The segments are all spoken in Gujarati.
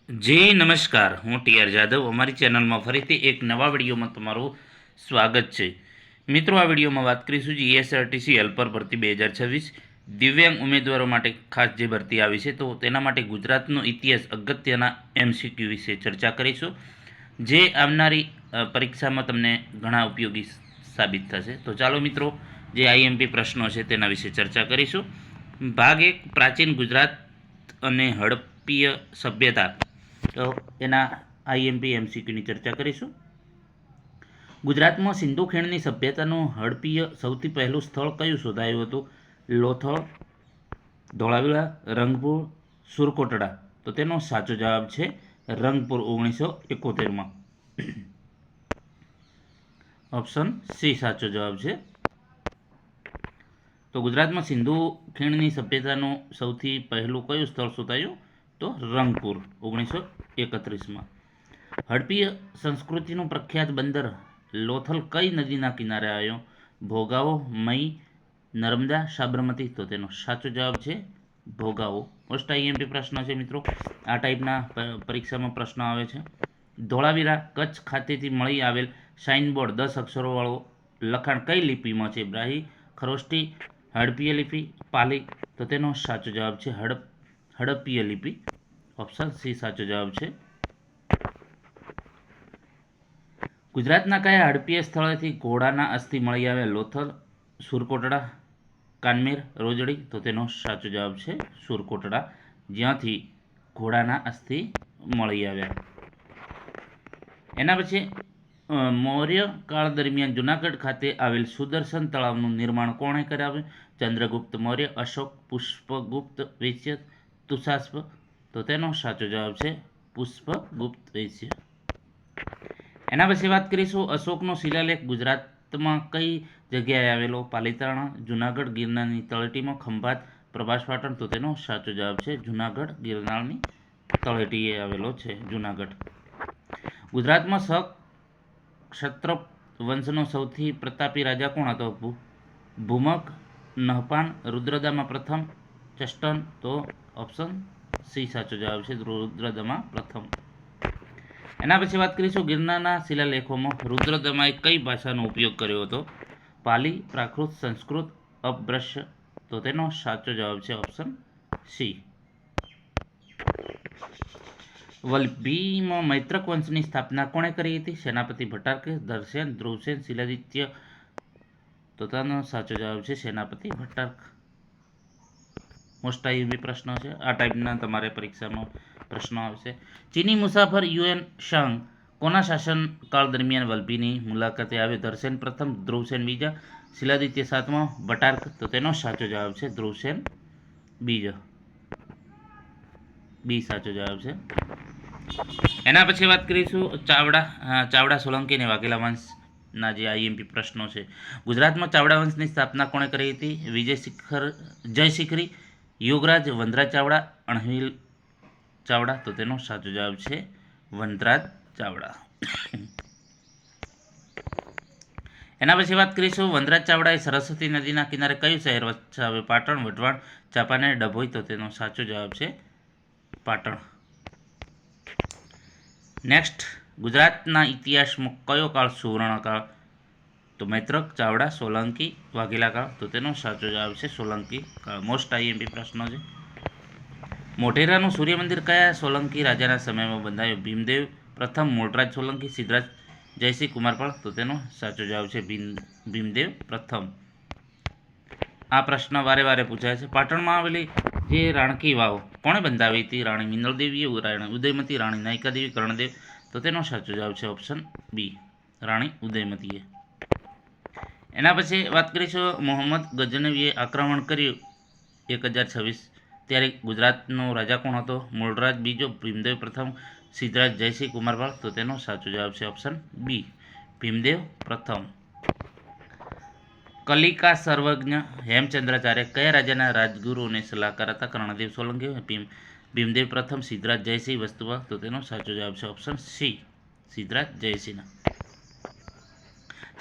જી નમસ્કાર, હું ટીઆર જાદવ. અમારી ચેનલમાં ફરીથી એક નવા વિડીયોમાં તમારું સ્વાગત છે. મિત્રો, આ વિડીયોમાં વાત કરીશું જીએસઆરટીસી હેલ્પર ભરતી 2026 દિવ્યાંગ ઉમેદવારો માટે ખાસ જે ભરતી આવી છે, તો તેના માટે ગુજરાતનો ઇતિહાસ અગત્યના એમસીક્યુ વિશે ચર્ચા કરીશું, જે આવનારી પરીક્ષામાં તમને ઘણા ઉપયોગી સાબિત થશે. તો ચાલો મિત્રો, જે આઈએમપી પ્રશ્નો છે તેના વિશે ચર્ચા કરીશું. ભાગ 1, પ્રાચીન ગુજરાત અને હડપ્પીય સભ્યતા. તો એના આઈએમપી એમસીક્યુની ચર્ચા કરીશું. ગુજરાતમાં સિંધુ ખીણની સભ્યતાનું હડપીય સૌથી પહેલું સ્થળ કયું શોધાયું હતું? લોથલ, ધોળાવીરા, રંગપુર, સુરકોટડા. તો તેનો સાચો જવાબ છે રંગપુર 1971માં. ઓપ્શન સી સાચો જવાબ છે. તો ગુજરાતમાં સિંધુ ખીણની સભ્યતાનું સૌથી પહેલું કયું સ્થળ શોધાયું? તો રંગપુર 1931માં. હડપીય સંસ્કૃતિનું પ્રખ્યાત બંદર લોથલ કઈ નદીના કિનારે આવ્યો? ભોગાવો, મઈ, નર્મદા, સાબરમતી. તો તેનો સાચો જવાબ છે ભોગાવો. મોસ્ટ આઈએમપી પ્રશ્ન છે મિત્રો. આ ટાઈપના પરીક્ષામાં પ્રશ્ન આવે છે. ધોળાવીરા કચ્છ ખાતેથી મળી આવેલ સાઇનબોર્ડ 10 અક્ષરોવાળો લખાણ કઈ લિપિમાં છે? બ્રાહ્મી, ખરોષ્ટી, હડપીય લિપિ, પાલી. તો તેનો સાચો જવાબ છે હડપ્પીય લિપિ. ઓપ્શન સી સાચો જવાબ છે. ગુજરાતના કયા હડપીય સ્થળેથી ઘોડાના અસ્થિ મળી આવ્યા? લોથલ, સુરકોટડા, કાનમેર, રોજડી. તો તેનો સાચો જવાબ છે સુરકોટડા, જ્યાંથી ઘોડાના અસ્થિ મળી આવ્યા. એના પછી મૌર્ય કાળ દરમિયાન જુનાગઢ ખાતે આવેલ સુદર્શન તળાવનું નિર્માણ કોણે કરાવ્યું? ચંદ્રગુપ્ત મૌર્ય, અશોક, પુષ્પગુપ્ત વૈશ્ય, તુષાસ્પ. તો તેનો સાચો જવાબ છે પુષ્પગુપ્ત વૈશ્ય. એના પછી વાત કરીશું અશોકનો શિલાલેખ ગુજરાતમાં કઈ જગ્યાએ આવેલો? પાલીતાણા, જુનાગઢ, ગિરનારની તળેટીમાં, ખંભાત, પ્રભાસ પાટણ. તો તેનો સાચો જવાબ છે જુનાગઢ, ગિરનારની તળેટીએ આવેલો છે જુનાગઢ. ગુજરાતમાં ક્ષત્રપ વંશનો સૌથી પ્રતાપી રાજા કોણ હતો? ભૂમક, નહપાન, રુદ્રદામાં પ્રથમ, ચસ્ટન. તો ઓપ્શન સી સાચો જવાબ છે રુદ્રદમા પ્રથમ. એના પછી વાત કરીશું ગિરનારના શિલાલેખોમાં રુદ્રદમાએ કઈ ભાષાનો ઉપયોગ કર્યો હતો? પાલી, પ્રાકૃત, સંસ્કૃત, અપભ્રશ્ય. તો તેનો સાચો જવાબ છે ઓપ્શન સી. વલભીમાં મૈત્રક વંશની સ્થાપના કોણે કરી હતી? સેનાપતિ ભટ્ટારકે, ધરસેન, ધ્રુવસેન, શિલાદિત્ય. તો તેનો સાચો જવાબ છે સેનાપતિ ભટ્ટારક. મોસ્ટ આઈએમપી પ્રશ્ન છે. આ ટાઈપના તમારે પરીક્ષામાં પ્રશ્નો આવશે. ચીની મુસાફર યુએન શાંગ કોના શાસનકાળ દરમિયાન વલભીની મુલાકાતે આવ્યો? ધરસેન પ્રથમ, ધ્રુવસેન બીજા, શિલાદિત્ય સાતમા, ભટ્ટારક. તો તેનો સાચો જવાબ છે ધ્રુવસેન બીજા. બી સાચો જવાબ છે. એના પછી વાત કરીશું ચાવડા સોલંકી અને વાઘેલા વંશના જે આઈએમપી પ્રશ્નો છે. ગુજરાતમાં ચાવડા વંશની સ્થાપના કોણે કરી હતી? જયશિખરી, યોગરાજ, વનરાજ ચાવડા, અણહિલ ચાવડા. તો તેનો સાચો જવાબ છે વનરાજ ચાવડા. એના પછી વાત કરીશું વનરાજ ચાવડાએ સરસ્વતી નદીના કિનારે કયું શહેર વસાવ્યું? પાટણ, વઢવાણ, ચાંપાનેર, ડભોઈ. તો તેનો સાચો જવાબ છે પાટણ. નેક્સ્ટ, ગુજરાતના ઇતિહાસમાં કયો કાળ સુવર્ણકાળ? તો મૈત્રક, ચાવડા, સોલંકી, વાઘેલા કાળ. તો તેનો સાચો જવાબ છે સોલંકી કાળ. મોસ્ટ આઈએમપી પ્રશ્નો છે. મોઢેરાનું સૂર્ય મંદિર કયા સોલંકી રાજાના સમયમાં બંધાયું? ભીમદેવ પ્રથમ, મૂળરાજ સોલંકી, સિદ્ધરાજ જયસિંહ કુમારપાળ. તો તેનો સાચો જવાબ છે ભીમદેવ પ્રથમ. આ પ્રશ્ન વારે વારે પૂછાય છે. પાટણમાં આવેલી જે રાણકી વાવ કોણે બંધાવી હતી? રાણી મિનળદેવીએ, રાણી ઉદયમતી, રાણી નાયિકાદેવી, કર્ણદેવ. તો તેનો સાચો જવાબ છે ઓપ્શન બી, રાણી ઉદયમતીએ. એના પછી વાત કરીશું મોહમ્મદ ગઝનવીએ આક્રમણ કર્યું 1026, ત્યારે ગુજરાતનો રાજા કોણ હતો? મૂળરાજ બીજો, ભીમદેવ પ્રથમ, સિદ્ધરાજ જયસિંહ કુમારપાળ. તો તેનો સાચો જવાબ છે ઓપ્શન બી, ભીમદેવ પ્રથમ. કલિકા સર્વજ્ઞ હેમચંદ્રાચાર્ય કયા રાજાના રાજગુરુ અને સલાહકાર હતા? કર્ણદેવ સોલંકી, ભીમદેવ પ્રથમ, સિદ્ધરાજ જયસિંહ વસ્તુવા. તો તેનો સાચો જવાબ છે ઓપ્શન સી, સિદ્ધરાજ જયસિંહના.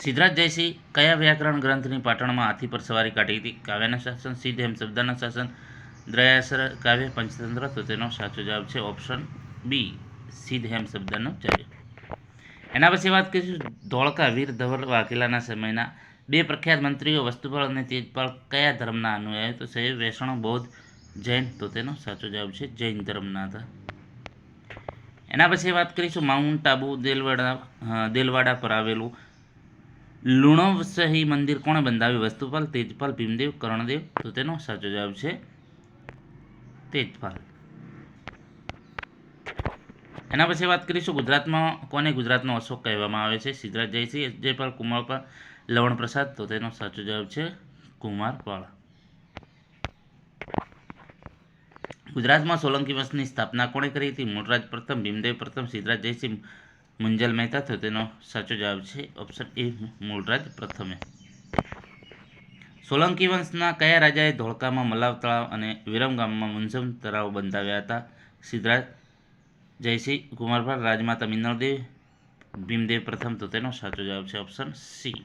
સિદ્ધરાજ જયસિંહ કયા વ્યાકરણ ગ્રંથની પાટણમાં હાથી પર સવારી કાઢી હતી? કાવ્યના શાસન, સિદ્ધ હેમ શબ્દના શાસન, દ્રયાસર કાવ્ય, પંચતંત્ર. તો તેનો સાચો જવાબ છે ઓપ્શન બી સિદ્ધહેમ શબ્દનો ચાર્ય. એના પછી વાત કરીશું ધોળકા વીર ધવલ વાઘેલાના સમયના બે પ્રખ્યાત મંત્રીઓ વસ્તુપાલ અને તેજપાલ કયા ધર્મના અનુયાયી? તો શૈવ, વૈષ્ણવ, બૌદ્ધ, જૈન. તો તેનો સાચો જવાબ છે જૈન ધર્મના હતા. એના પછી વાત કરીશું માઉન્ટ આબુ દેલવાડા પર આવેલું લુણવસહી મંદિર કોણે બંધાવ્યું? વસ્તુપાલ, તેજપાલ, ભીમદેવ, કર્ણદેવ. તો તેનો સાચો જવાબ છે તેજપાલ. એના પછી વાત કરીશું કોને ગુજરાતનો અશોક કહેવામાં આવે છે? સિદ્ધરાજ જયસિંહ, જયપાલ, કુમારપાળ, લવણ પ્રસાદ. તો તેનો સાચો જવાબ છે કુમારપાળ. ગુજરાતમાં સોલંકી વંશની સ્થાપના કોણે કરી હતી? મૂળરાજ પ્રથમ, ભીમદેવ પ્રથમ, સિદ્ધરાજ જયસિંહ, મુંજલ મહેતા. તો તેનો સાચો જવાબ છે ઓપ્શન એ મૂળરાજ પ્રથમે. સોલંકી વંશના કયા રાજાએ ધોળકામાં મલાવ તળાવ અને વિરમગામમાં મુંજમ તળાવ બંધાવ્યા હતા? સિદ્ધરાજ જયસિંહ, કુમારપાળ, રાજમાતા મિનળદેવી, ભીમદેવ પ્રથમ. તો તેનો સાચો જવાબ છે ઓપ્શન સી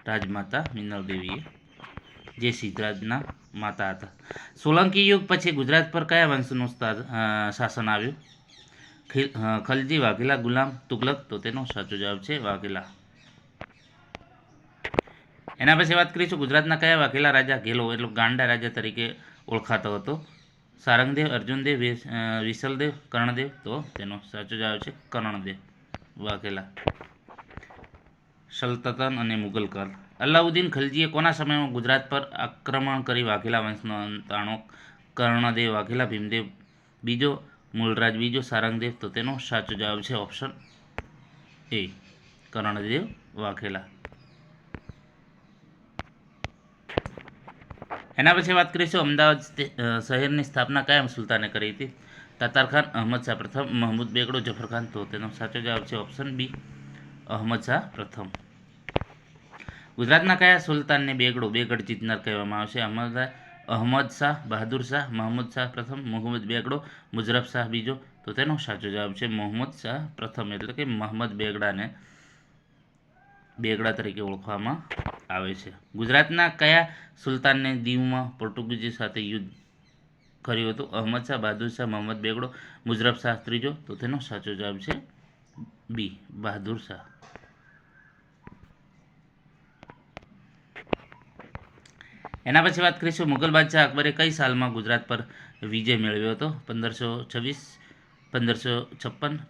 રાજમાતા મિનળદેવીએ, જે સિદ્ધરાજના માતા હતા. સોલંકી યુગ પછી ગુજરાત પર કયા વંશનું શાસન આવ્યું? ખલજી, વાઘેલા, ગુલામ, તુગલક. તો તેનો સાચો જવાબ છે વાઘેલા. એના પછી વાત કરીશું ગુજરાતના કયા વાઘેલા રાજા ઘેલો એટલે ગાંડા રાજા તરીકે ઓળખાતો હતો? સારંગદેવ, અર્જુનદેવ, વિસલદેવ, કર્ણદેવ. તો તેનો સાચો જવાબ છે કર્ણદેવ વાઘેલા. સલ્તનત અને મુગલ કાળ. અલાઉદ્દીન ખલજીએ કોના સમયમાં ગુજરાત પર આક્રમણ કરી વાઘેલા વંશનો અંત આણો? કર્ણદેવ વાઘેલા, ભીમદેવ બીજો, મૂળરાજ બીજો, સારંગદેવ. તો તેનો સાચો જવાબ છે ઓપ્શન એ કર્ણદેવ વાઘેલા. એના પછી વાત કરીશું અમદાવાદ શહેરની સ્થાપના કયા સુલતાને કરી હતી? તાતાર ખાન, અહમદ શાહ પ્રથમ, મહમૂદ બેગડો, જફર ખાન. તો તેનો સાચો જવાબ છે ઓપ્શન બી અહમદ શાહ પ્રથમ. ગુજરાતના કયા સુલતાનને બેગડ જીતનાર કહેવામાં આવશે? અહમદ શાહ, બહાદુર શાહ, મહમૂદ શાહ પ્રથમ, મહમૂદ બેગડો, મુઝફ્ફર શાહ બીજો. તો તેનો સાચો જવાબ છે મહમૂદ શાહ પ્રથમ, એટલે કે મહમદ બેગડાને બેગડા તરીકે ઓળખવામાં આવે છે. ગુજરાતના કયા સુલતાનને દીવમાં પોર્ટુગીઝો સાથે યુદ્ધ કર્યું હતું? અહમદ શાહ, બહાદુર શાહ, મહમદ બેગડો, મુઝફ્ફર શાહ ત્રીજો. તો તેનો સાચો જવાબ છે બી બહાદુર શાહ. એના પછી વાત કરીશું મુગલ બાદશાહ અકબરે કઈ સાલમાં ગુજરાત પર વિજય મેળવ્યો હતો? 1526, 1556,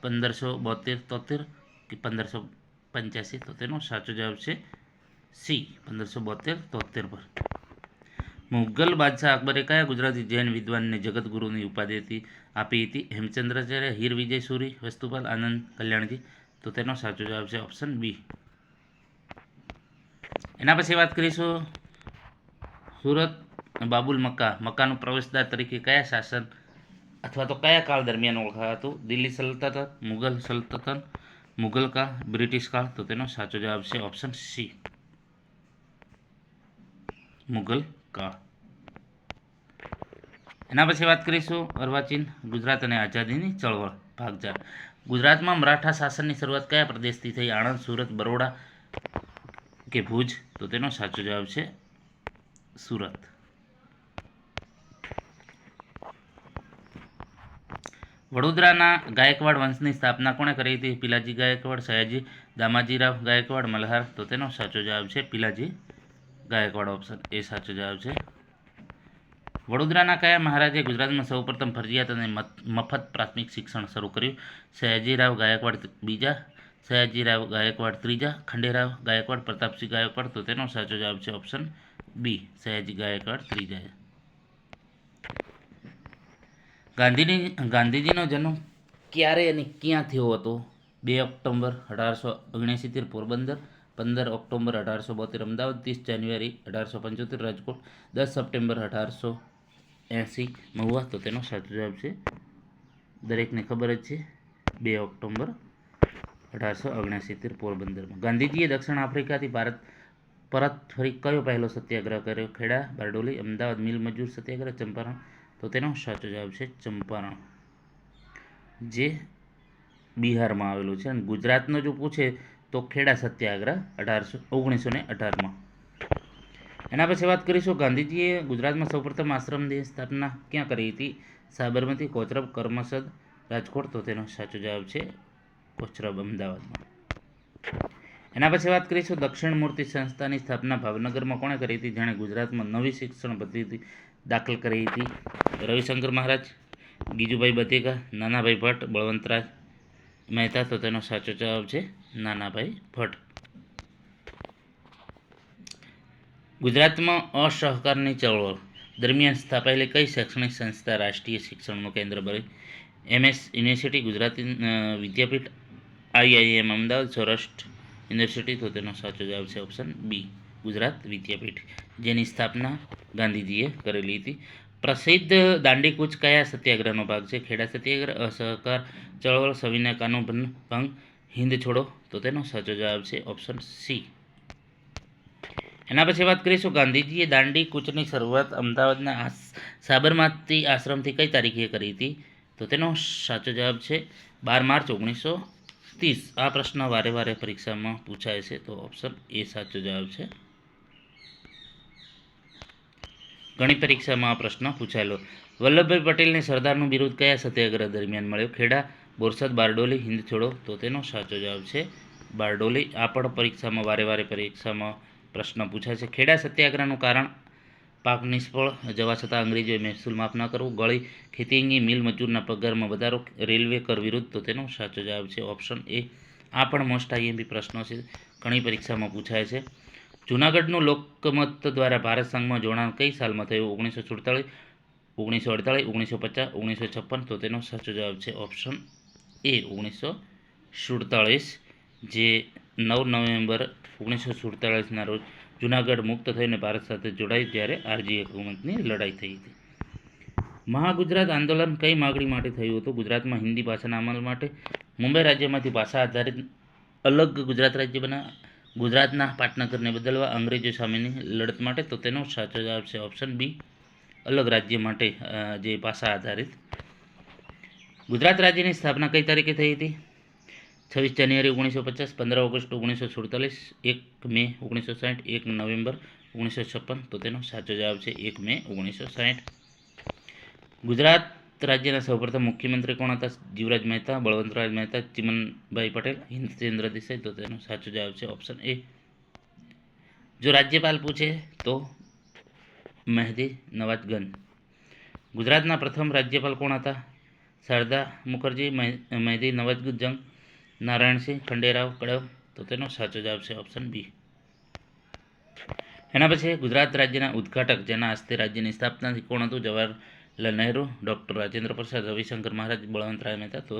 1572, 73 કે 1585. તો તેનો સાચો જવાબ છે સી 1572-73 પર. મુગલ બાદશાહ અકબરે કયા ગુજરાતી જૈન વિદ્વાનને જગતગુરુની ઉપાધિ આપી હતી? હેમચંદ્રાચાર્ય, હીર વિજય સુરી, વસ્તુપાલ, આનંદ કલ્યાણજી. તો તેનો સાચો જવાબ છે ઓપ્શન બી. એના પછી વાત કરીશું સુરત બાબુલ મક્કાનું પ્રવેશદ્વાર તરીકે કયા શાસન અથવા તો કયા કાળ દરમિયાન ઓળખાયું હતું? દિલ્હી સલ્તનત, મુગલ સલ્તનત, મુગલ કાળ, બ્રિટિશ કાળ. તો તેનો સાચો જવાબ છે ઓપ્શન સી મુગલ કાળ. એના પછી વાત કરીશું અર્વાચીન ગુજરાત અને આઝાદીની ચળવળ ભાગ 4. ગુજરાતમાં મરાઠા શાસનની શરૂઆત કયા પ્રદેશથી થઈ? આણંદ, સુરત, બરોડા કે ભુજ. તો તેનો સાચો જવાબ છે સુરત. વડોદરાના ગાયકવાડ વંશની સ્થાપના કોણે કરી હતી? પિલાજી ગાયકવાડ, સયાજી, દામાજીરાવ ગાયકવાડ, મલ્હાર. તો તેનો સાચો જવાબ છે પિલાજી ગાયકવાડ, ઓપ્શન એ સાચો જવાબ છે. વડોદરાના કયા મહારાજે ગુજરાતમાં સૌપ્રથમ ફરજિયાત અને મફત પ્રાથમિક શિક્ષણ શરૂ કર્યું? સયાજીરાવ ગાયકવાડ બીજા, સયાજીરાવ ગાયકવાડ ત્રીજા, ખંડેરાવ ગાયકવાડ, પ્રતાપસિંહ ગાયકવાડ. તો તેનો સાચો જવાબ છે ઓપ્શન બી સયાજી ગાયકવાડ ત્રીજા. ગાંધીજીનો જન્મ ક્યારે અને ક્યાં થયો હતો? 2 ઓક્ટોબર 1879 પોરબંદર, 15 ઓક્ટોબર 1872 અમદાવાદ, 30 જાન્યુઆરી 1875 રાજકોટ, 10 સપ્ટેમ્બર 1880 મહુવા. તો તેનો સાચો જવાબ છે દરેકને ખબર જ છે 2 ઓક્ટોબર 1879 પોરબંદરમાં. ગાંધીજીએ દક્ષિણ આફ્રિકાથી ભારત પરત ફરી કયો પહેલો સત્યાગ્રહ કર્યો? ખેડા, બારડોલી, અમદાવાદ મિલ મજૂર સત્યાગ્રહ, ચંપારણ. તો તેનો સાચો જવાબ છે ચંપારણ, જે બિહારમાં આવેલું છે. અને ગુજરાતનો જો પૂછે તો ખેડા સત્યાગ્રહ 1918માં. એના પછી વાત કરીશું ગાંધીજીએ ગુજરાતમાં સૌપ્રથમ આશ્રમની સ્થાપના ક્યાં કરી હતી? સાબરમતી, કોચરબ, કરમસદ, રાજકોટ. તો તેનો સાચો જવાબ છે કોચરબ, અમદાવાદમાં. એના પછી વાત કરીશું દક્ષિણ મૂર્તિ સંસ્થાની સ્થાપના ભાવનગરમાં કોણે કરી હતી? જેણે ગુજરાતમાં નવી શિક્ષણ પદ્ધતિ દાખલ કરી હતી? રવિશંકર મહારાજ, ગીજુભાઈ બતેકા, નાનાભાઈ ભટ્ટ, બળવંતરાજ મહેતા. તો તેનો સાચો જવાબ છે નાનાભાઈ ભટ્ટ. ગુજરાતમાં અસહકારની ચળવળ દરમિયાન સ્થાપાયેલી કઈ શૈક્ષણિક સંસ્થા રાષ્ટ્રીય શિક્ષણનું કેન્દ્ર બની? MS university, Gujarat Vidyapith, IIM Ahmedabad, Saurashtra university. તો તેનો સાચો જવાબ છે ઓપ્શન બી, ગુજરાત વિદ્યાપીઠ, જેની સ્થાપના ગાંધીજીએ કરેલી હતી. પ્રસિદ્ધ દાંડીકૂચ કયા સત્યાગ્રહનો ભાગ છે? ખેડા સત્યાગ્રહ, અસહકાર ચળવળ, સવિનય કાનૂન ભંગ, હિંદ છોડો. તો તેનો સાચો જવાબ છે ઓપ્શન સી. એના પછી વાત કરીશું ગાંધીજીએ દાંડી કૂચની શરૂઆત અમદાવાદના સાબરમતી આશ્રમથી કઈ તારીખે કરી હતી? તો તેનો સાચો જવાબ છે 12 માર્ચ 1930. આ પ્રશ્ન વારે વારે પરીક્ષામાં પૂછાય છે, તો ઓપ્શન એ સાચો જવાબ છે. ઘણી પરીક્ષામાં આ પ્રશ્ન પૂછાયેલો. વલ્લભભાઈ પટેલને સરદારનું બિરુદ કયા સત્યાગ્રહ દરમિયાન મળ્યો? ખેડા, બોરસદ, બારડોલી, હિંદ છોડો. તો તેનો સાચો જવાબ છે બારડોલી. આ પણ પરીક્ષામાં વારે પરીક્ષામાં પ્રશ્ન પૂછાય છે. ખેડા સત્યાગ્રહનું કારણ? પાક નિષ્ફળ જવા છતાં અંગ્રેજોએ મહેસૂલ માફ ન કરવું, ગળી ખેતી અંગે મિલ મજૂરના પગારમાં વધારો, રેલવે કર વિરુદ્ધ. તો તેનો સાચો જવાબ છે ઓપ્શન એ. આ પણ મોસ્ટ IMP પ્રશ્નો છે, ઘણી પરીક્ષામાં પૂછાય છે. જૂનાગઢનું લોકમત દ્વારા ભારત સંઘમાં જોડાણ કઈ સાલમાં થયું? 1947, 1948, 1950, 1956. તો તેનો સાચો જવાબ છે ઓપ્શન એ 1947, જે 9 નવેમ્બર 1947ના રોજ જૂનાગઢ મુક્ત થઈને ભારત સાથે જોડાઈ, જ્યારે આરજી હુકુમતની લડાઈ થઈ હતી. મહાગુજરાત આંદોલન કઈ માગણી માટે થયું હતું? ગુજરાતમાં હિન્દી ભાષાના અમલ માટે, મુંબઈ રાજ્યમાંથી ભાષા આધારિત અલગ ગુજરાત રાજ્ય બનાવવા, ગુજરાતના પાટનગરને બદલવા, અંગ્રેજો સામેની લડત માટે. તો તેનો સાચો જવાબ છે ઓપ્શન બી, અલગ રાજ્ય માટે, જે ભાષા આધારિત. ગુજરાત રાજ્યની સ્થાપના કઈ તારીખે થઈ હતી? 26 જાન્યુઆરી 1950, 15 ઓગસ્ટ 1947, 1 મે 1960, 1 નવેમ્બર 1956. તો તેનો સાચો જવાબ છે 1 મે 1960. ગુજરાત રાજ્યના સૌપ્રથમ મુખ્યમંત્રી કોણ હતા? જીવરાજ મહેતા, બળવંતરાજ મહેતા, ચિમનભાઈ પટેલ, હિન્દચંદ્ર દેસાઈ. તો તેનો સાચો જવાબ છે ઓપ્શન એ. જો રાજ્યપાલ પૂછે તો મહેદી નવાઝગંજ. ગુજરાતના પ્રથમ રાજ્યપાલ કોણ હતા? શારદા મુખર્જી, મહેદી નવાઝગંજ, નારાયણસિંહ, ખંડેરાવ કડવ. તો તેનો સાચો જવાબ છે ઓપ્શન બી. એના પછી ગુજરાત રાજ્યના ઉદ્ઘાટક જેના હસ્તે રાજ્યની સ્થાપના કોણ હતું? જવાહરલાલ નહેરુ, ડૉક્ટર રાજેન્દ્ર પ્રસાદ, રવિશંકર મહારાજ, બળવંતરાય મહેતા. તો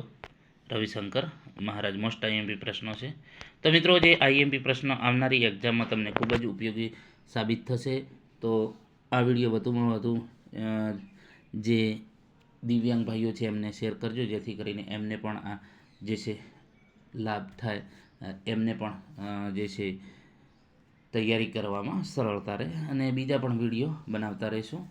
રવિશંકર મહારાજ. મોસ્ટ IMP પ્રશ્નો છે. તો મિત્રો, જે IMP પ્રશ્નો આવનારી એક્ઝામમાં તમને ખૂબ જ ઉપયોગી સાબિત થશે. તો આ વિડીયો વધુમાં વધુ જે દિવ્યાંગ ભાઈઓ છે એમને શેર કરજો, જેથી કરીને એમને પણ આ જે છે લાભ થાય, એમને પણ જે છે તૈયારી કરવામાં સરળતા રહે, અને બીજા પણ વિડીયો બનાવતા રહીશું.